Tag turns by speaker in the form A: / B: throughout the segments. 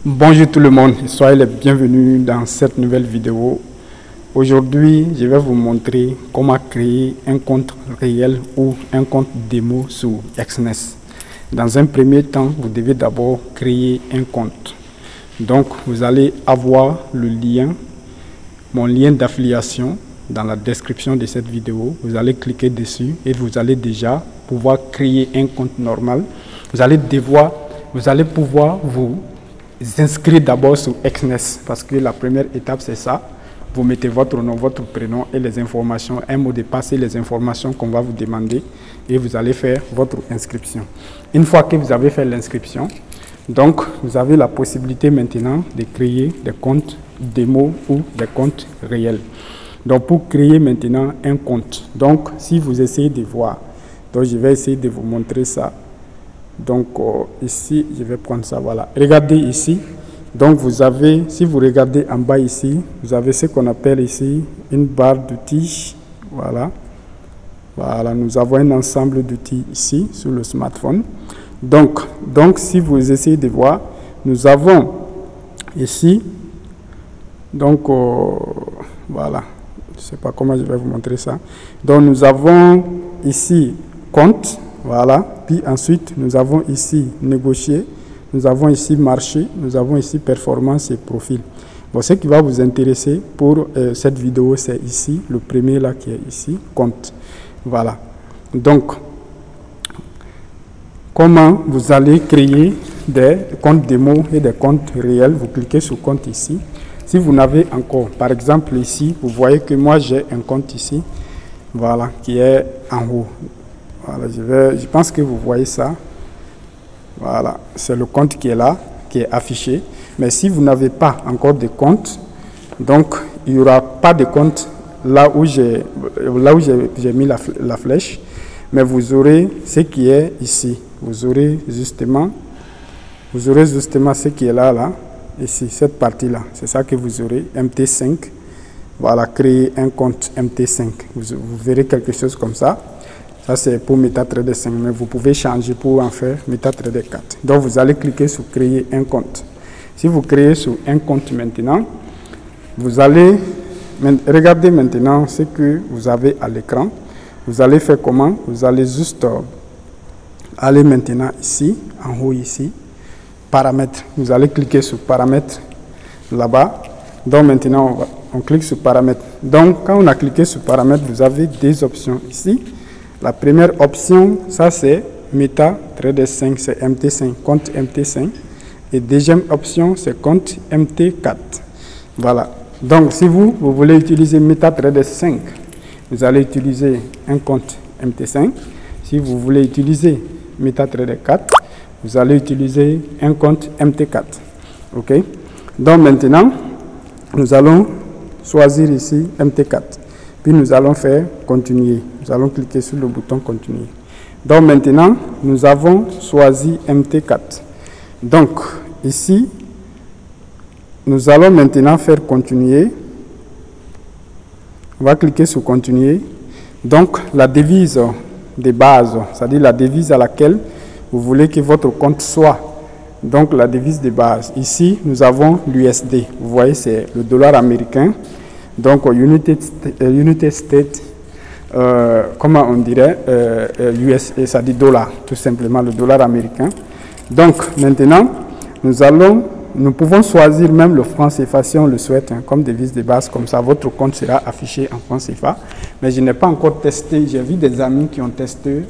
A: Bonjour tout le monde, soyez les bienvenus dans cette nouvelle vidéo. Aujourd'hui, je vais vous montrer comment créer un compte réel ou un compte démo sur Exness. Dans un premier temps, vous devez d'abord créer un compte. Donc, vous allez avoir le lien, mon lien d'affiliation dans la description de cette vidéo. Vous allez cliquer dessus et vous allez déjà pouvoir créer un compte normal. Vous allez pouvoir vous inscrire d'abord sur Exness parce que la première étape c'est ça. Vous mettez votre nom, votre prénom et les informations, un mot de passe et les informations qu'on va vous demander et vous allez faire votre inscription. Une fois que vous avez fait l'inscription, donc vous avez la possibilité maintenant de créer des comptes démo ou des comptes réels. Donc pour créer maintenant un compte, donc si vous essayez de voir, donc je vais essayer de vous montrer ça. Donc ici, je vais prendre ça, voilà. Regardez ici. Donc vous avez, si vous regardez en bas ici, vous avez ce qu'on appelle ici une barre d'outils. Voilà. Voilà, nous avons un ensemble d'outils ici sur le smartphone. Donc si vous essayez de voir, nous avons ici, donc voilà, je ne sais pas comment je vais vous montrer ça. Donc nous avons ici compte, voilà. Puis ensuite, nous avons ici négocier, nous avons ici marché, nous avons ici performance et profil. Bon, ce qui va vous intéresser pour cette vidéo, c'est ici, le premier là qui est ici, compte. Voilà. Donc, comment vous allez créer des comptes démo et des comptes réels? Vous cliquez sur compte ici. Si vous n'avez encore, par exemple ici, vous voyez que moi j'ai un compte ici, voilà, qui est en haut. Voilà, je pense que vous voyez ça. Voilà, c'est le compte qui est là, qui est affiché. Mais si vous n'avez pas encore de compte, donc il n'y aura pas de compte là où j'ai mis la flèche. Mais vous aurez ce qui est ici. Vous aurez justement ce qui est là, ici, cette partie-là. C'est ça que vous aurez, MT5. Voilà, créer un compte MT5. Vous verrez quelque chose comme ça. Ça, c'est pour MetaTrader 5, mais vous pouvez changer pour en faire MetaTrader 4. Donc, vous allez cliquer sur créer un compte. Si vous créez sur un compte maintenant, vous allez regarder maintenant ce que vous avez à l'écran. Vous allez faire comment? Vous allez juste aller maintenant ici, en haut ici, paramètres. Vous allez cliquer sur paramètres là-bas. Donc, maintenant, on clique sur paramètres. Donc, quand on a cliqué sur paramètres, vous avez des options ici. La première option, ça c'est MetaTrader 5, c'est MT5, compte MT5. Et deuxième option, c'est compte MT4. Voilà. Donc, si vous voulez utiliser MetaTrader 5, vous allez utiliser un compte MT5. Si vous voulez utiliser MetaTrader 4, vous allez utiliser un compte MT4. OK? Donc, maintenant, nous allons choisir ici MT4. Puis nous allons faire continuer. Nous allons cliquer sur le bouton continuer. Donc maintenant, nous avons choisi MT4. Donc ici, nous allons maintenant faire continuer. On va cliquer sur continuer. Donc la devise de base, c'est-à-dire la devise à laquelle vous voulez que votre compte soit. Donc la devise de base. Ici, nous avons l'USD. Vous voyez, c'est le dollar américain. Donc, United States, comment on dirait, US, ça dit dollar, tout simplement, le dollar américain. Donc, maintenant, nous pouvons choisir même le franc CFA si on le souhaite, hein, comme devise de base, comme ça, votre compte sera affiché en franc CFA. Mais je n'ai pas encore testé, j'ai vu des amis qui ont testé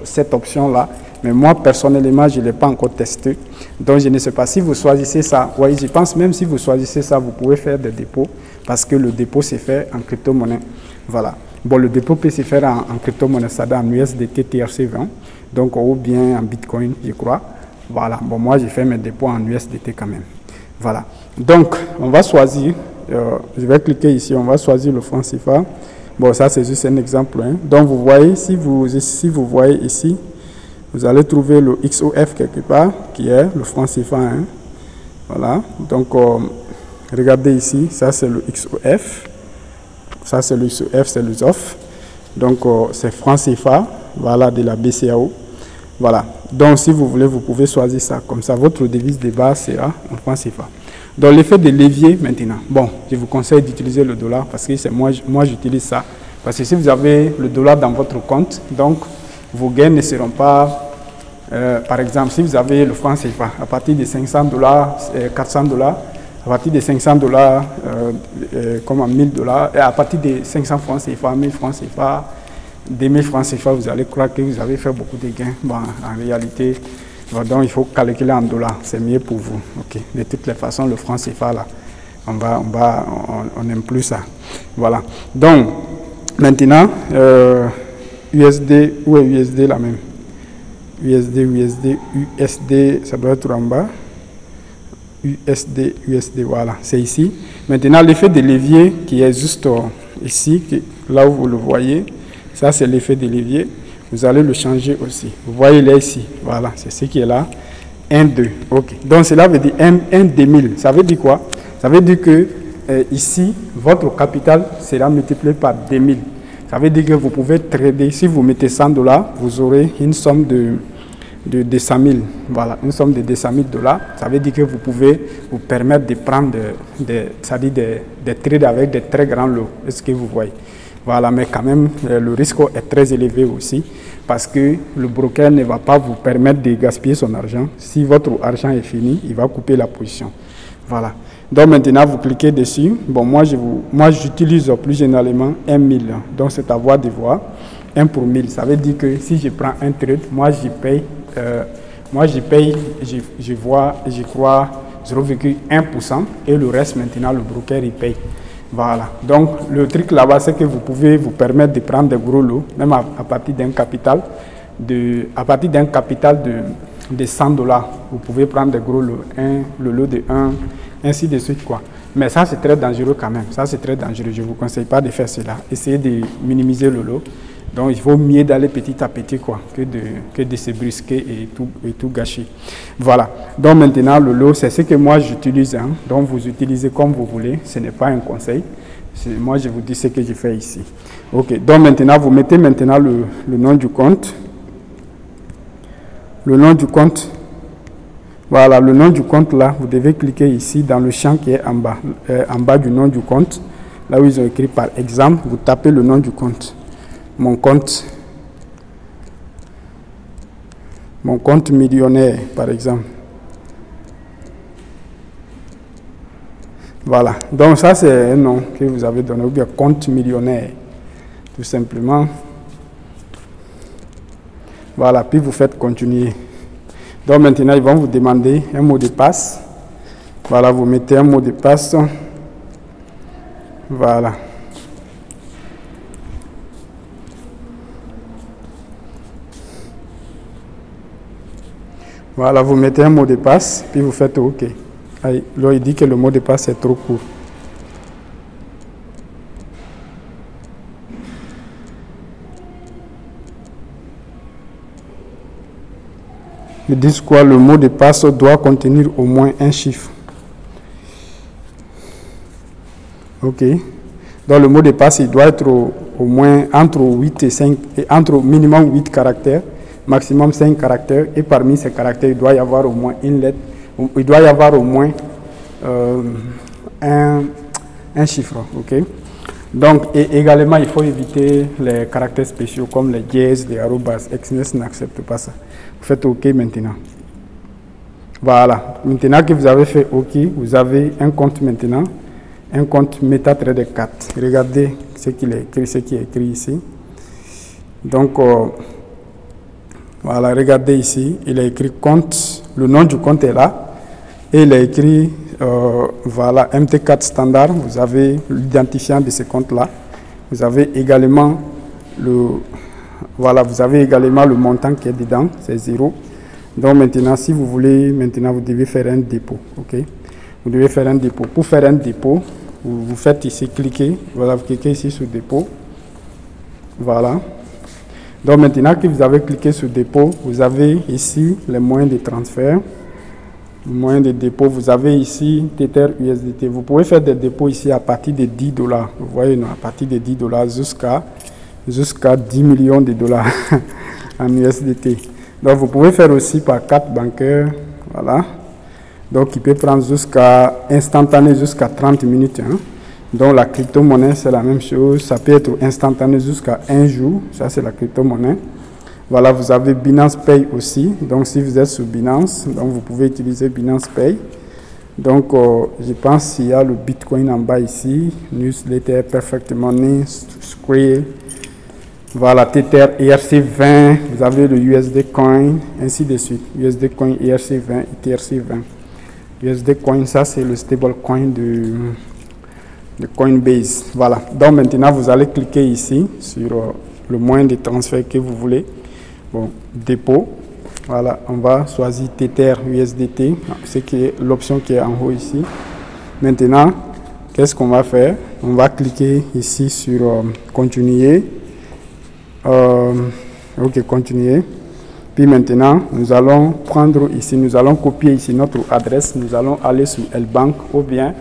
A: cette option-là, mais moi, personnellement, je ne l'ai pas encore testé. Donc, je ne sais pas si vous choisissez ça. Oui, je pense même si vous choisissez ça, vous pouvez faire des dépôts. Parce que le dépôt se fait en crypto-monnaie. Voilà. Bon, le dépôt peut se faire en crypto-monnaie, ça donne en USDT TRC20, donc ou bien en Bitcoin, je crois. Voilà. Bon, moi, j'ai fait mes dépôts en USDT quand même. Voilà. Donc, on va choisir, je vais cliquer ici, on va choisir le franc CFA. Bon, ça, c'est juste un exemple. Hein. Donc, vous voyez, si vous voyez ici, vous allez trouver le XOF quelque part, qui est le franc CFA. Hein. Voilà. Donc, regardez ici, ça c'est le XOF, ça c'est le XOF, c'est le ZOF. Donc c'est franc CFA, voilà, de la BCAO. Voilà. Donc, si vous voulez, vous pouvez choisir ça. Comme ça, votre devise de base sera en francs CFA. Donc, l'effet de levier maintenant. Bon, je vous conseille d'utiliser le dollar parce que c'est moi j'utilise ça. Parce que si vous avez le dollar dans votre compte, donc vos gains ne seront pas... par exemple, si vous avez le franc CFA, à partir de $500, $400, à partir de $500, comme à $1000, et à partir de 500 francs CFA, 1000 francs CFA, 2000 francs CFA, vous allez croire que vous avez fait beaucoup de gains. Bon, en réalité, donc il faut calculer en dollars, c'est mieux pour vous. Okay. De toutes les façons, le franc CFA, là, on n'aime plus ça. Voilà. Donc, maintenant, USD, où est USD la même? USD, ça doit être en bas. USD, voilà, c'est ici. Maintenant, l'effet de levier qui est juste ici, là où vous le voyez, ça c'est l'effet de levier. Vous allez le changer aussi. Vous voyez là ici, voilà, c'est ce qui est là. 1, 2, ok. Donc cela veut dire 1 des 1000. Ça veut dire quoi? Ça veut dire que ici, votre capital sera multiplié par 2000. Ça veut dire que vous pouvez trader, si vous mettez $100, vous aurez une somme de 200 000. Voilà, une somme de $200 000. Ça veut dire que vous pouvez vous permettre de prendre des trades avec des très grands lots. Est-ce que vous voyez? Voilà, mais quand même, le risque est très élevé aussi parce que le broker ne va pas vous permettre de gaspiller son argent. Si votre argent est fini, il va couper la position. Voilà. Donc maintenant, vous cliquez dessus. Bon, moi, j'utilise plus généralement 1000. Donc, c'est à vous de voir. 1 pour 1000. Ça veut dire que si je prends un trade, moi, j'y paye, je crois 0,1% et le reste, maintenant, le broker, il paye. Voilà. Donc, le truc là-bas, c'est que vous pouvez vous permettre de prendre des gros lots, même à partir d'un capital de $100. Vous pouvez prendre des gros lots, le lot de 1, ainsi de suite, quoi. Mais ça, c'est très dangereux quand même. Ça, c'est très dangereux. Je ne vous conseille pas de faire cela. Essayez de minimiser le lot. Donc, il vaut mieux d'aller petit à petit, quoi, que de se brusquer et tout gâcher. Voilà. Donc, maintenant, le lot, c'est ce que moi, j'utilise. Hein. Donc, vous utilisez comme vous voulez. Ce n'est pas un conseil. Moi, je vous dis ce que je fais ici. OK. Donc, maintenant, vous mettez maintenant le nom du compte. Le nom du compte. Voilà, le nom du compte, là, vous devez cliquer ici dans le champ qui est en bas du nom du compte. Là où ils ont écrit par exemple, vous tapez le nom du compte. Mon compte millionnaire, par exemple. Voilà. Donc ça, c'est un nom que vous avez donné, ou bien compte millionnaire, tout simplement. Voilà, puis vous faites continuer. Donc maintenant, ils vont vous demander un mot de passe. Voilà, vous mettez un mot de passe. Voilà. Voilà, vous mettez un mot de passe, puis vous faites OK. Allez, là, il dit que le mot de passe est trop court. Ils disent quoi? Le mot de passe doit contenir au moins un chiffre. OK. Donc, le mot de passe, il doit être au moins entre 8 et 5, et entre minimum 8 caractères. Maximum 5 caractères, et parmi ces caractères, il doit y avoir au moins une lettre, il doit y avoir au moins un chiffre, ok? Donc, et également, il faut éviter les caractères spéciaux comme les dièses, les arrobas. Exnes n'accepte pas ça. Vous faites OK maintenant. Voilà. Maintenant que vous avez fait OK, vous avez un compte maintenant, un compte MetaTrader 4. Regardez ce qui est écrit ici. Donc, voilà, regardez ici, il a écrit compte, le nom du compte est là, et il a écrit, voilà, MT4 standard, vous avez l'identifiant de ce compte-là, vous avez également le montant qui est dedans, c'est 0. Donc maintenant, si vous voulez, maintenant vous devez faire un dépôt, ok? Vous devez faire un dépôt. Pour faire un dépôt, vous faites ici, cliquez, voilà, vous cliquez ici sur dépôt, voilà. Donc maintenant que vous avez cliqué sur dépôt, vous avez ici les moyens de transfert, les moyens de dépôt, vous avez ici Tether USDT. Vous pouvez faire des dépôts ici à partir de $10. Vous voyez, non, à partir de $10 jusqu'à 10 millions de dollars en USDT. Donc vous pouvez faire aussi par carte bancaire, voilà. Donc il peut prendre jusqu'à instantané jusqu'à 30 minutes. Hein. Donc la crypto-monnaie c'est la même chose, ça peut être instantané jusqu'à 1 jour, ça c'est la crypto-monnaie. Voilà, vous avez Binance Pay aussi, donc si vous êtes sur Binance, donc vous pouvez utiliser Binance Pay. Donc je pense qu'il y a le Bitcoin en bas ici, Newsletter, Perfect Money, Square. Voilà, Tether, ERC20, vous avez le USD Coin, ainsi de suite. USD Coin, ERC20, ETRC20. USD Coin, ça c'est le stable coin de Coinbase. Voilà, donc maintenant vous allez cliquer ici sur le moyen de transfert que vous voulez. Bon, dépôt. Voilà, on va choisir Tether USDT, c'est l'option qui est en haut ici. Maintenant, qu'est-ce qu'on va faire? On va cliquer ici sur continuer. Ok, continuer. Puis maintenant, nous allons prendre ici, nous allons copier ici notre adresse. Nous allons aller sur L-Bank ou bien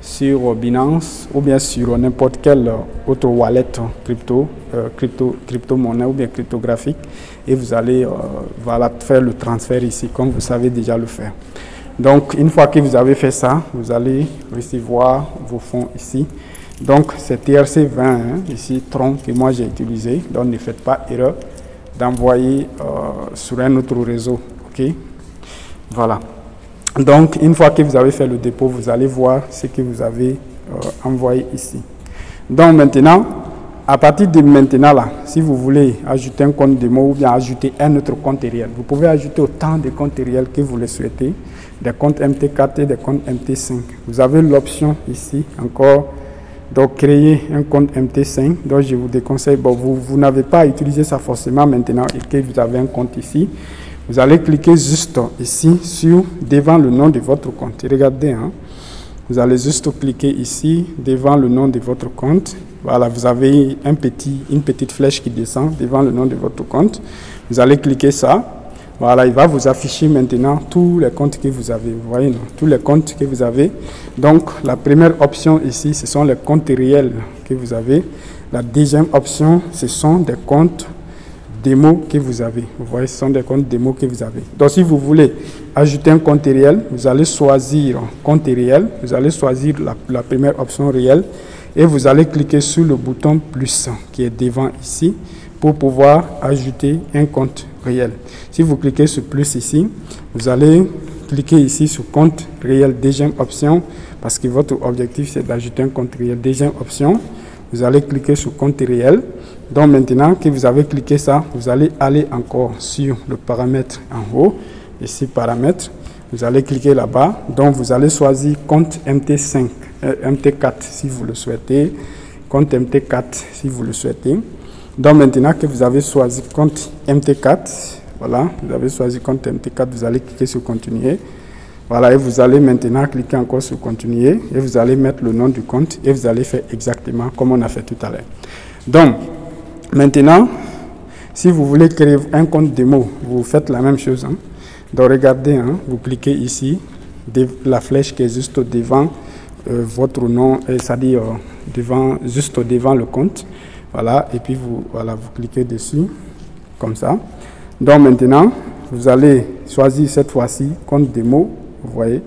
A: sur Binance ou bien sur n'importe quel autre wallet crypto-monnaie ou bien cryptographique. Et vous allez voilà, faire le transfert ici comme vous savez déjà le faire. Donc, une fois que vous avez fait ça, vous allez recevoir vos fonds ici. Donc, c'est TRC20, hein, ici, Tron, que moi j'ai utilisé. Donc, ne faites pas erreur d'envoyer sur un autre réseau. OK? Voilà. Donc, une fois que vous avez fait le dépôt, vous allez voir ce que vous avez envoyé ici. Donc, maintenant, à partir de maintenant, là, si vous voulez ajouter un compte démo ou bien ajouter un autre compte réel, vous pouvez ajouter autant de comptes réels que vous le souhaitez, des comptes MT4 et des comptes MT5. Vous avez l'option ici encore. Donc, créer un compte MT5, donc je vous déconseille, bon, vous n'avez pas à utiliser ça forcément maintenant et que vous avez un compte ici. Vous allez cliquer juste ici sur devant le nom de votre compte. Regardez, hein, vous allez juste cliquer ici devant le nom de votre compte. Voilà, vous avez une petite flèche qui descend devant le nom de votre compte. Vous allez cliquer ça. Voilà, il va vous afficher maintenant tous les comptes que vous avez. Vous voyez, non? Tous les comptes que vous avez. Donc, la première option ici, ce sont les comptes réels que vous avez. La deuxième option, ce sont des comptes démo que vous avez. Vous voyez, ce sont des comptes démo que vous avez. Donc, si vous voulez ajouter un compte réel, vous allez choisir compte réel. Vous allez choisir la première option réelle et vous allez cliquer sur le bouton plus qui est devant ici pour pouvoir ajouter un compte réel. Si vous cliquez sur plus ici, vous allez cliquer ici sur compte réel, deuxième option, parce que votre objectif c'est d'ajouter un compte réel. Deuxième option, vous allez cliquer sur compte réel. Donc maintenant que vous avez cliqué ça, vous allez aller encore sur le paramètre en haut, ici paramètres, vous allez cliquer là-bas. Donc vous allez choisir compte MT5, MT4 si vous le souhaitez, compte MT4 si vous le souhaitez. Donc maintenant que vous avez choisi compte MT4, voilà, vous avez choisi compte MT4, vous allez cliquer sur continuer. Voilà, et vous allez maintenant cliquer encore sur continuer et vous allez mettre le nom du compte et vous allez faire exactement comme on a fait tout à l'heure. Donc, maintenant, si vous voulez créer un compte démo, vous faites la même chose. Hein. Donc, regardez, hein, vous cliquez ici, la flèche qui est juste devant votre nom, c'est-à-dire juste devant le compte. Voilà, et puis vous cliquez dessus, comme ça. Donc maintenant, vous allez choisir cette fois-ci compte démo, vous voyez.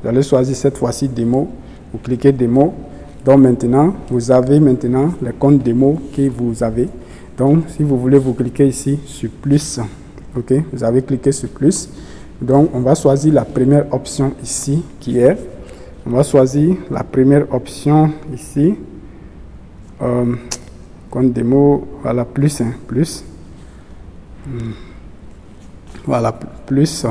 A: Vous allez choisir cette fois-ci démo, vous cliquez démo. Donc maintenant, vous avez maintenant les comptes démo que vous avez. Donc si vous voulez, vous cliquez ici sur plus, ok. Vous avez cliqué sur plus. Donc on va choisir la première option ici, qui est, on va choisir la première option ici. Compte démo, voilà, plus, hein, plus. Voilà, plus.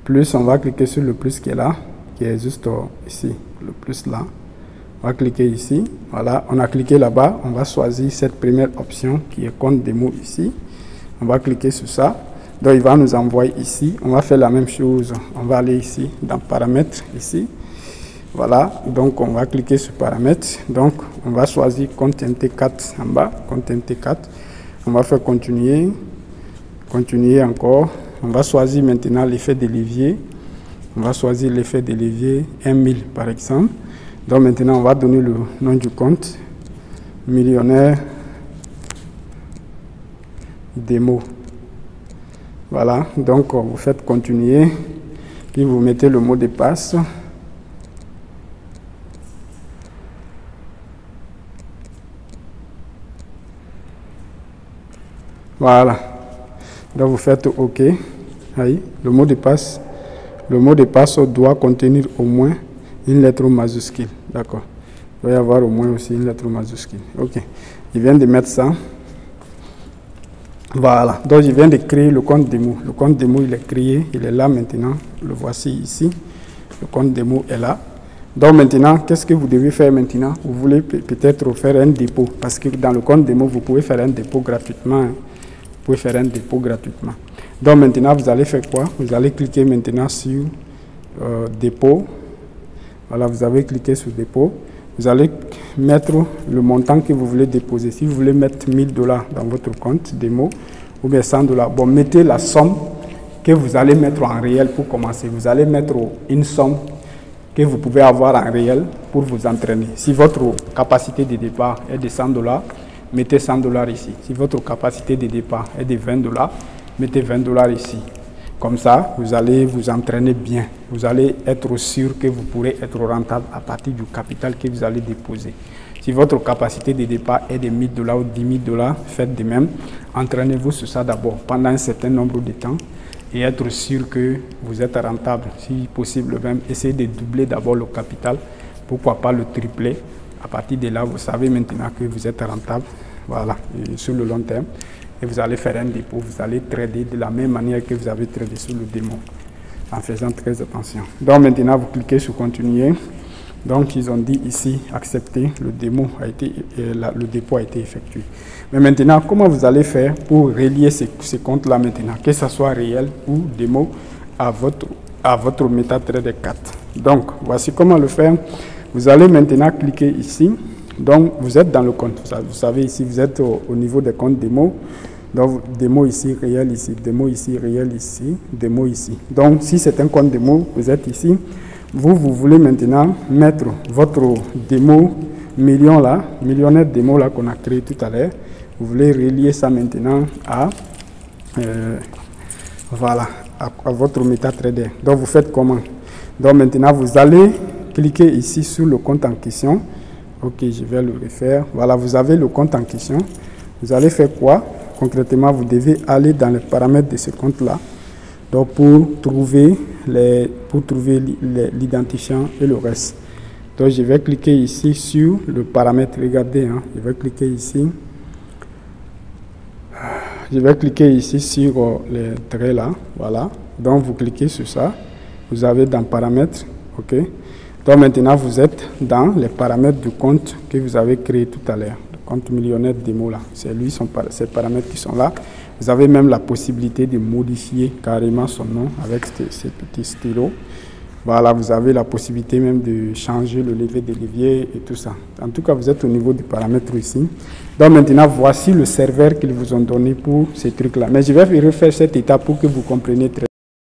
A: Plus, on va cliquer sur le plus qui est là, qui est juste ici, le plus là. On va cliquer ici, voilà, on a cliqué là-bas, on va choisir cette première option qui est compte démo ici. On va cliquer sur ça, donc il va nous envoyer ici. On va faire la même chose, on va aller ici dans paramètres, ici. Voilà, donc on va cliquer sur paramètres. Donc on va choisir compte MT4 en bas, compte MT4. On va faire continuer, continuer encore. On va choisir maintenant l'effet de levier. On va choisir l'effet de levier 1000 par exemple. Donc maintenant on va donner le nom du compte, millionnaire démo. Voilà, donc vous faites continuer, puis vous mettez le mot de passe. Voilà, donc vous faites OK. Aïe, le mot de passe doit contenir au moins une lettre majuscule. D'accord. Il doit y avoir au moins aussi une lettre majuscule. OK. Je viens de mettre ça. Voilà. Donc je viens de créer le compte démo. Le compte démo, il est créé. Il est là maintenant. Le voici ici. Le compte démo est là. Donc maintenant, qu'est-ce que vous devez faire maintenant? Vous voulez peut-être faire un dépôt. Parce que dans le compte démo, vous pouvez faire un dépôt gratuitement. Vous pouvez faire un dépôt gratuitement. Donc maintenant, vous allez faire quoi? Vous allez cliquer maintenant sur dépôt. Voilà, vous avez cliqué sur dépôt. Vous allez mettre le montant que vous voulez déposer. Si vous voulez mettre 1000 $ dans votre compte démo ou bien 100 $, bon, mettez la somme que vous allez mettre en réel pour commencer. Vous allez mettre une somme que vous pouvez avoir en réel pour vous entraîner. Si votre capacité de départ est de 100 $, mettez 100 $ ici. Si votre capacité de départ est de 20 $, mettez 20 $ ici. Comme ça, vous allez vous entraîner bien. Vous allez être sûr que vous pourrez être rentable à partir du capital que vous allez déposer. Si votre capacité de départ est de 1000 $ ou 10 000 $, faites de même. Entraînez-vous sur ça d'abord pendant un certain nombre de temps et être sûr que vous êtes rentable. Si possible, même essayez de doubler d'abord le capital. Pourquoi pas le tripler? À partir de là, vous savez maintenant que vous êtes rentable. Voilà, et sur le long terme. Et vous allez faire un dépôt, vous allez trader de la même manière que vous avez tradé sur le démo, en faisant très attention. Donc maintenant, vous cliquez sur continuer. Donc ils ont dit ici, accepter, le dépôt a été effectué. Mais maintenant, comment vous allez faire pour relier ces comptes-là maintenant, que ce soit réel ou démo, à votre MetaTrader 4. Donc, voici comment le faire. Vous allez maintenant cliquer ici. Donc, vous êtes dans le compte. Vous savez, ici, vous êtes au niveau des comptes démo. Donc, démo ici, réel ici, démo ici, réel ici, démo ici. Donc, si c'est un compte démo, vous êtes ici. Vous voulez maintenant mettre votre démo million là, millionnaire démo là qu'on a créé tout à l'heure. Vous voulez relier ça maintenant à, voilà, à votre MetaTrader. Donc, vous faites comment? Donc, maintenant, vous allez cliquer ici sur le compte en question. Ok, je vais le refaire. Voilà, vous avez le compte en question. Vous allez faire quoi? Concrètement, vous devez aller dans les paramètres de ce compte-là. Donc, pour trouver l'identifiant et le reste. Donc, je vais cliquer ici sur le paramètre. Regardez, hein, je vais cliquer ici. Je vais cliquer ici sur les traits là. Voilà. Donc, vous cliquez sur ça. Vous avez dans paramètres. Ok. Donc maintenant, vous êtes dans les paramètres du compte que vous avez créé tout à l'heure. Le compte millionnaire démo là. C'est lui, ces paramètres qui sont là. Vous avez même la possibilité de modifier carrément son nom avec ces petits stylos. Voilà, vous avez la possibilité même de changer le levier des leviers et tout ça. En tout cas, vous êtes au niveau du paramètre ici. Donc maintenant, voici le serveur qu'ils vous ont donné pour ces trucs-là. Mais je vais refaire cette étape pour que vous compreniez très bien.